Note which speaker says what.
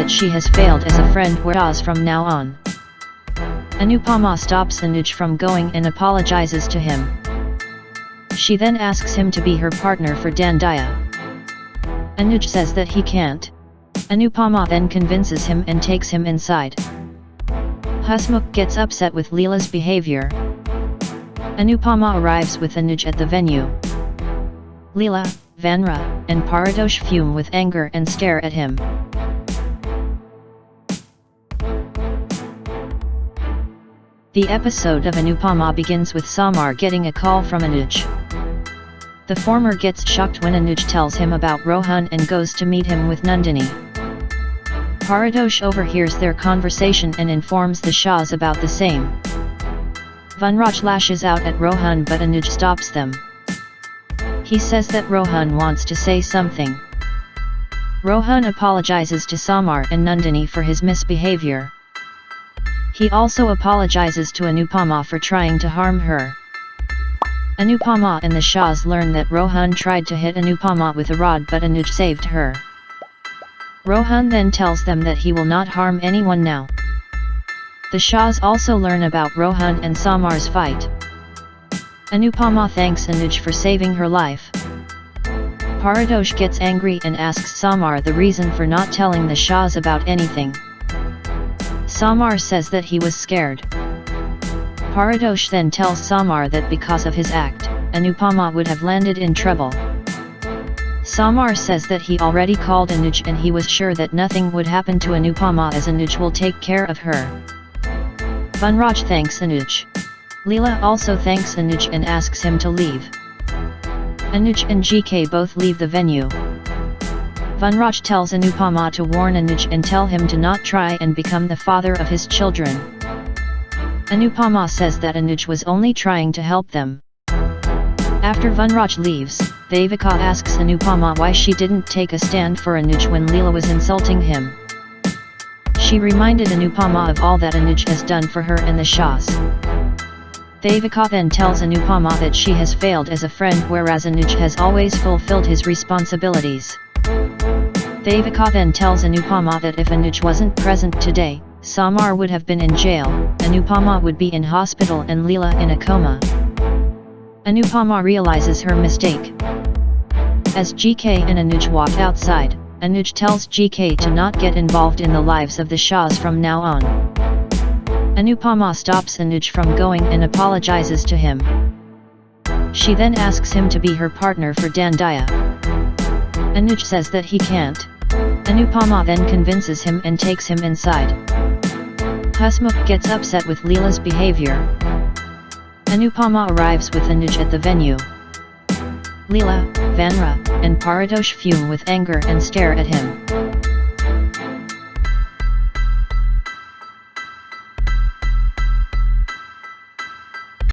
Speaker 1: that she has failed as a friend whereas from now on. Anupamaa stops Anuj from going and apologizes to him. She then asks him to be her partner for Dandiya. Anuj says that he can't. Anupamaa then convinces him and takes him inside. Hasmukh gets upset with Leela's behavior. Anupamaa arrives with Anuj at the venue. Leela, Vanra, and Paratosh fume with anger and stare at him. The episode of Anupamaa begins with Samar getting a call from Anuj. The former gets shocked when Anuj tells him about Rohan and goes to meet him with Nandini. Paratosh overhears their conversation and informs the Shahs about the same. Vanraj lashes out at Rohan but Anuj stops them. He says that Rohan wants to say something. Rohan apologizes to Samar and Nandini for his misbehavior. He also apologizes to Anupamaa for trying to harm her. Anupamaa and the Shahs learn that Rohan tried to hit Anupamaa with a rod but Anuj saved her. Rohan then tells them that he will not harm anyone now. The Shahs also learn about Rohan and Samar's fight. Anupamaa thanks Anuj for saving her life. Paratosh gets angry and asks Samar the reason for not telling the Shahs about anything. Samar says that he was scared. Paratosh then tells Samar that because of his act, Anupamaa would have landed in trouble. Samar says that he already called Anuj and he was sure that nothing would happen to Anupamaa as Anuj will take care of her. Vanraj thanks Anuj. Leela also thanks Anuj and asks him to leave. Anuj and GK both leave the venue. Vanraj tells Anupamaa to warn Anuj and tell him to not try and become the father of his children. Anupamaa says that Anuj was only trying to help them. After Vanraj leaves, Devika asks Anupamaa why she didn't take a stand for Anuj when Leela was insulting him. She reminded Anupamaa of all that Anuj has done for her and the Shahs. Devika then tells Anupamaa that she has failed as a friend whereas Anuj has always fulfilled his responsibilities. Devika then tells Anupamaa that if Anuj wasn't present today, Samar would have been in jail, Anupamaa would be in hospital and Leela in a coma. Anupamaa realizes her mistake. As GK and Anuj walk outside, Anuj tells GK to not get involved in the lives of the Shahs from now on. Anupamaa stops Anuj from going and apologizes to him. She then asks him to be her partner for Dandiya. Anuj says that he can't. Anupamaa then convinces him and takes him inside. Hasmukh gets upset with Leela's behavior. Anupamaa arrives with Anuj at the venue. Leela, Vanra, and Paratosh fume with anger and stare at him.